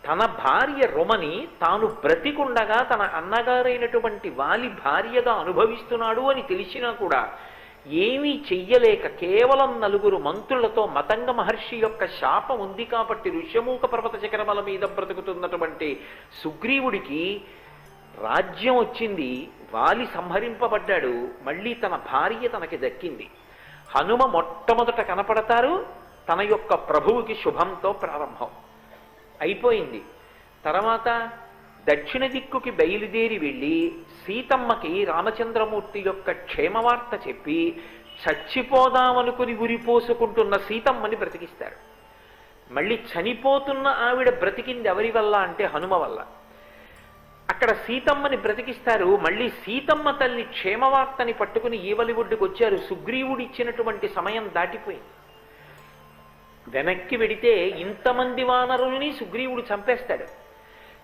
తన భార్య రుమని తాను బ్రతికుండగా తన అన్నగారైనటువంటి వాలి భార్యగా అనుభవిస్తున్నాడు అని తెలిసినా కూడా ఏమీ చెయ్యలేక కేవలం 4 మంత్రులతో మతంగ మహర్షి యొక్క శాపం ఉంది కాబట్టి ఋష్యమూక పర్వత శిఖరముల మీద బ్రతుకుతున్నటువంటి సుగ్రీవుడికి రాజ్యం వచ్చింది, వాలి సంహరింపబడ్డాడు, మళ్ళీ తన భార్య తనకి దక్కింది. హనుమ మొట్టమొదట కనపడతారు, తన యొక్క ప్రభువుకి శుభంతో ప్రారంభం అయిపోయింది. తర్వాత దక్షిణ దిక్కుకి బయలుదేరి వెళ్ళి సీతమ్మకి రామచంద్రమూర్తి యొక్క క్షేమవార్త చెప్పి చచ్చిపోదామనుకుని ఉరిపోసుకుంటున్న సీతమ్మని బ్రతికిస్తారు. మళ్ళీ చనిపోతున్న ఆవిడ బ్రతికింది ఎవరి వల్ల అంటే హనుమ వల్ల. అక్కడ సీతమ్మని బ్రతికిస్తారు. మళ్ళీ సీతమ్మ తల్లి క్షేమవార్తని పట్టుకుని ఈవలి ఒడ్డుకు వచ్చారు. సుగ్రీవుడు ఇచ్చినటువంటి సమయం దాటిపోయింది. వెనక్కి వెడితే ఇంతమంది వానరుల్ని సుగ్రీవుడు చంపేస్తాడు.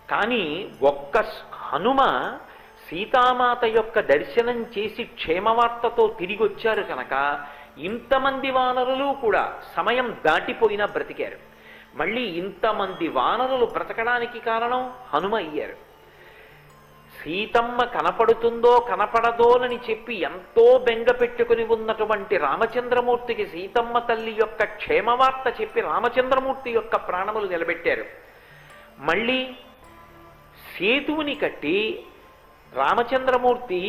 కానీ ఒక్క హనుమ సీతామాత యొక్క దర్శనం చేసి క్షేమవార్తతో తిరిగి వచ్చారు కనుక ఇంతమంది వానరులు కూడా సమయం దాటిపోయినా బ్రతికారు. మళ్ళీ ఇంతమంది వానరులు బ్రతకడానికి కారణం హనుమ అయ్యారు. సీతమ్మ కనపడుతుందో కనపడదోనని చెప్పి ఎంతో బెంగ పెట్టుకుని ఉన్నటువంటి రామచంద్రమూర్తికి సీతమ్మ తల్లి యొక్క క్షేమవార్త చెప్పి రామచంద్రమూర్తి యొక్క ప్రాణములు నిలబెట్టారు. మళ్ళీ సేతువుని కట్టి రామచంద్రమూర్తి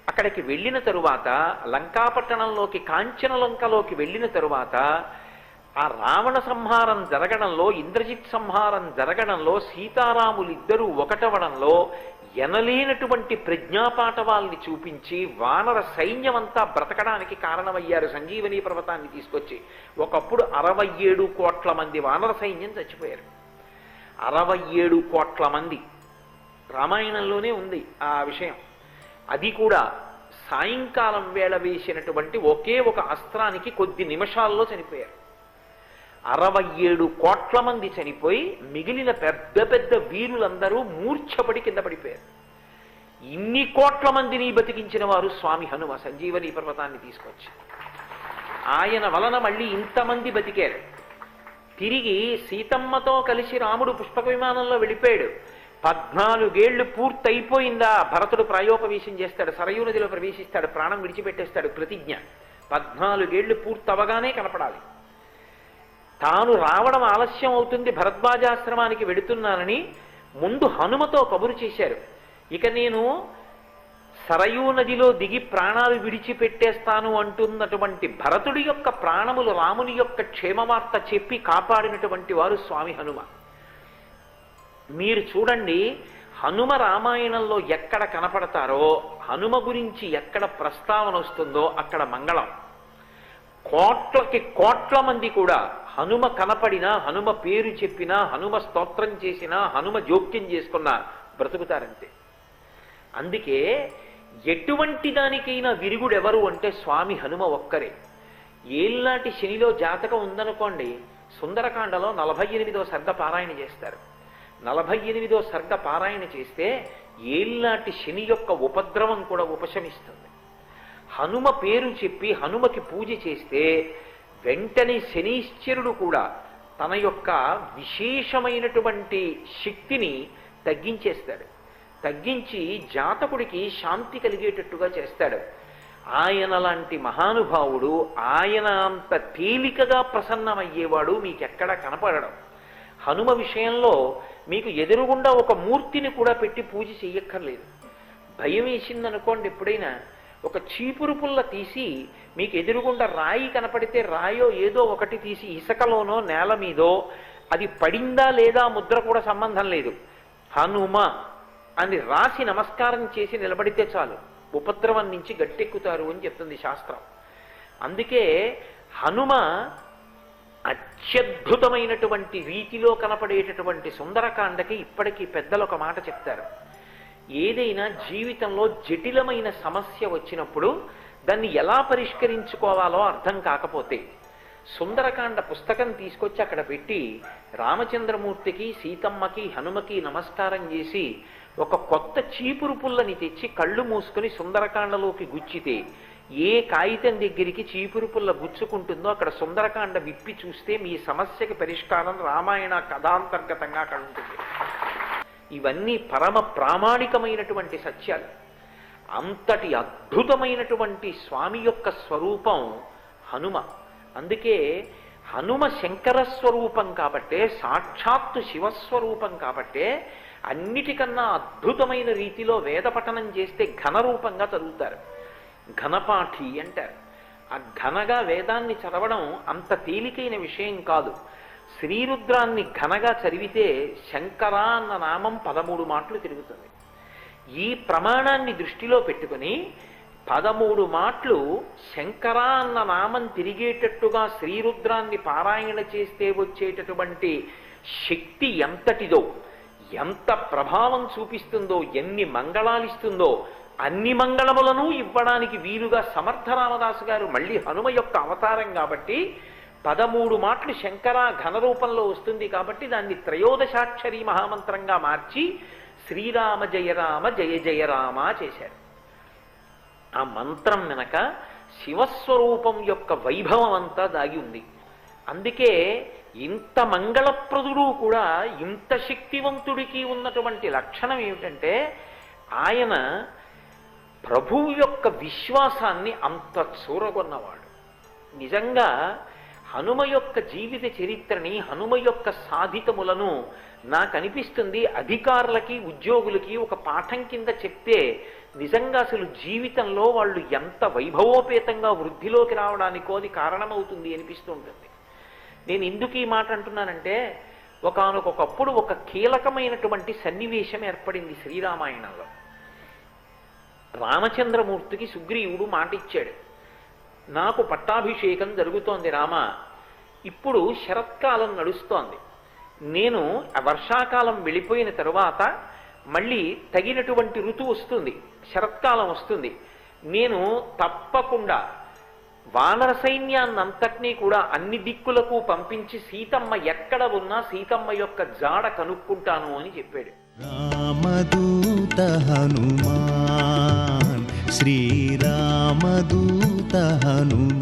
అక్కడికి వెళ్ళిన తరువాత లంకాపట్టణంలోకి కాంచనలంకలోకి వెళ్ళిన తరువాత ఆ రావణ సంహారం జరగడంలో, ఇంద్రజిత్ సంహారం జరగడంలో, సీతారాములిద్దరూ ఒకటవడంలో ఎనలేనటువంటి ప్రజ్ఞాపాఠవాల్ని చూపించి వానర సైన్యమంతా బ్రతకడానికి కారణమయ్యారు. సంజీవని పర్వతాన్ని తీసుకొచ్చి ఒకప్పుడు 67 కోట్ల మంది వానర సైన్యం చచ్చిపోయారు. 67 కోట్ల మంది. రామాయణంలోనే ఉంది ఆ విషయం. అది కూడా సాయంకాలం వేళ వేసినటువంటి ఒకే ఒక అస్త్రానికి కొద్ది నిమిషాల్లో చనిపోయారు. 67 కోట్ల మంది చనిపోయి మిగిలిన పెద్ద పెద్ద వీరులందరూ మూర్ఛపడి కింద పడిపోయారు. ఇన్ని కోట్ల మందిని బతికించిన వారు స్వామి హనుమ. సంజీవని పర్వతాన్ని తీసుకొచ్చి ఆయన వలన మళ్ళీ ఇంతమంది బతికారు. తిరిగి సీతమ్మతో కలిసి రాముడు పుష్పక విమానంలో వెళ్ళిపోయాడు. 14 ఏళ్లు పూర్తయిపోయిందా భరతుడు ప్రాయోపవేశం చేస్తాడు, సరయూ నదిలో ప్రవేశిస్తాడు, ప్రాణం విడిచిపెట్టేస్తాడు. ప్రతిజ్ఞ 14 ఏళ్లు పూర్తవగానే కనపడాలి. తాను రావడం ఆలస్యం అవుతుంది, భరద్వాజాశ్రమానికి వెడుతున్నానని ముందు హనుమతో కబురు చేశారు. ఇక నేను సరయూ నదిలో దిగి ప్రాణాలు విడిచిపెట్టేస్తాను అంటున్నటువంటి భరతుడి యొక్క ప్రాణములు రాముని యొక్క క్షేమవార్త చెప్పి కాపాడినటువంటి వారు స్వామి హనుమ. మీరు చూడండి, హనుమ రామాయణంలో ఎక్కడ కనపడతారో, హనుమ గురించి ఎక్కడ ప్రస్తావన వస్తుందో అక్కడ మంగళం. కోట్లకి కోట్ల మంది కూడా హనుమ కనపడినా, హనుమ పేరు చెప్పినా, హనుమ స్తోత్రం చేసినా, హనుమ జోక్యం చేసుకున్నా బ్రతుకుతారంతే. అందుకే ఎటువంటి దానికైనా విరుగుడు ఎవరు అంటే స్వామి హనుమ ఒక్కరే. ఏళ్ళనాటి శనిలో జాతకం ఉందనుకోండి, సుందరకాండలో 48వ సర్గ పారాయణ చేస్తారు. 48వ సర్గ పారాయణ చేస్తే ఏళ్ళనాటి శని యొక్క ఉపద్రవం కూడా ఉపశమిస్తుంది. హనుమ పేరు చెప్పి హనుమకి పూజ చేస్తే వెంటనే శనీశ్వరుడు కూడా తన యొక్క విశేషమైనటువంటి శక్తిని తగ్గించేస్తాడు. తగ్గించి జాతకుడికి శాంతి కలిగేటట్టుగా చేస్తాడు. ఆయన లాంటి మహానుభావుడు, ఆయన అంత తేలికగా ప్రసన్నమయ్యేవాడు మీకెక్కడా కనపడడం. హనుమ విషయంలో మీకు ఎదురుగుండా ఒక మూర్తిని కూడా పెట్టి పూజ చెయ్యక్కర్లేదు. భయం వేసిందనుకోండి, ఎప్పుడైనా ఒక చీపురు పుల్ల తీసి మీకు ఎదురుగుండా రాయి కనపడితే రాయో ఏదో ఒకటి తీసి ఇసుకలోనో నేల మీదో అది పడిందా లేదా ముద్ర కూడా సంబంధం లేదు, హనుమ అని రాసి నమస్కారం చేసి నిలబడితే చాలు, ఉపద్రవం నుంచి గట్టెక్కుతారు అని చెప్తుంది శాస్త్రం. అందుకే హనుమ అత్యద్భుతమైనటువంటి రీతిలో కనపడేటటువంటి సుందరకాండకి ఇప్పటికీ పెద్దలు ఒక మాట చెప్తారు. ఏదైనా జీవితంలో జటిలమైన సమస్య వచ్చినప్పుడు దాన్ని ఎలా పరిష్కరించుకోవాలో అర్థం కాకపోతే సుందరకాండ పుస్తకం తీసుకొచ్చి అక్కడ పెట్టి రామచంద్రమూర్తికి, సీతమ్మకి, హనుమకి నమస్కారం చేసి ఒక కొత్త చీపురు పుల్లని తెచ్చి కళ్ళు మూసుకొని సుందరకాండలోకి గుచ్చితే ఏ కాగితం దగ్గరికి చీపురు పుల్ల గుచ్చుకుంటుందో అక్కడ సుందరకాండ విప్పి చూస్తే మీ సమస్యకి పరిష్కారం రామాయణ కథాంతర్గతంగా అక్కడ ఉంటుంది. ఇవన్నీ పరమ ప్రామాణికమైనటువంటి సత్యాలు. అంతటి అద్భుతమైనటువంటి స్వామి యొక్క స్వరూపం హనుమ. అందుకే హనుమ శంకర స్వరూపం కాబట్టే, సాక్షాత్తు శివస్వరూపం కాబట్టే అన్నిటికన్నా అద్భుతమైన రీతిలో వేద పఠనం చేస్తే ఘనరూపంగా చదువుతారు. ఘనపాఠి అంటారు. ఆ ఘనగా వేదాన్ని చదవడం అంత తేలికైన విషయం కాదు. శ్రీరుద్రాన్ని ఘనగా చదివితే శంకర అన్న నామం 13 మాటలు తిరుగుతుంది. ఈ ప్రమాణాన్ని దృష్టిలో పెట్టుకుని 13 మాటలు శంకర అన్న నామం తిరిగేటట్టుగా శ్రీరుద్రాన్ని పారాయణ చేస్తే వచ్చేటటువంటి శక్తి ఎంతటిదో, ఎంత ప్రభావం చూపిస్తుందో, ఎన్ని మంగళాలిస్తుందో, అన్ని మంగళములను ఇవ్వడానికి వీలుగా సమర్థ రామదాసు గారు మళ్ళీ హనుమ యొక్క అవతారం కాబట్టి 13 మాటలు శంకర ఘనరూపంలో వస్తుంది కాబట్టి దాన్ని త్రయోదశాక్షరి మహామంత్రంగా మార్చి శ్రీరామ జయ రామ జయ జయ రామ చేశారు. ఆ మంత్రం వెనక శివస్వరూపం యొక్క వైభవం అంతా దాగి ఉంది. అందుకే ఇంత మంగళప్రదుడు కూడా ఇంత శక్తివంతుడికి ఉన్నటువంటి లక్షణం ఏమిటంటే ఆయన ప్రభువు యొక్క విశ్వాసాన్ని అంత చూరగొన్నవాడు. నిజంగా హనుమ యొక్క జీవిత చరిత్రని, హనుమ యొక్క సాధితములను నాకు అనిపిస్తుంది అధికారులకి, ఉద్యోగులకి ఒక పాఠం కింద చెప్తే నిజంగా అసలు జీవితంలో వాళ్ళు ఎంత వైభవోపేతంగా వృద్ధిలోకి రావడానికో అది కారణమవుతుంది అనిపిస్తూ ఉంటుంది. నేను ఎందుకు ఈ మాట అంటున్నానంటే ఒకానొకప్పుడు ఒక కీలకమైనటువంటి సన్నివేశం ఏర్పడింది శ్రీరామాయణంలో. రామచంద్రమూర్తికి సుగ్రీవుడు మాట ఇచ్చాడు, నాకు పట్టాభిషేకం జరుగుతోంది రామ, ఇప్పుడు శరత్కాలం నడుస్తోంది, నేను వర్షాకాలం వెళ్ళిపోయిన తరువాత మళ్ళీ తగినటువంటి ఋతువు వస్తుంది, శరత్కాలం వస్తుంది, నేను తప్పకుండా వానర సైన్యాన్నంతటినీ కూడా అన్ని దిక్కులకు పంపించి సీతమ్మ ఎక్కడ ఉన్నా సీతమ్మ యొక్క జాడ కనుక్కుంటాను అని చెప్పాడు.
రామదూత హనుమాన్ శ్రీరామదూత హనుమాన్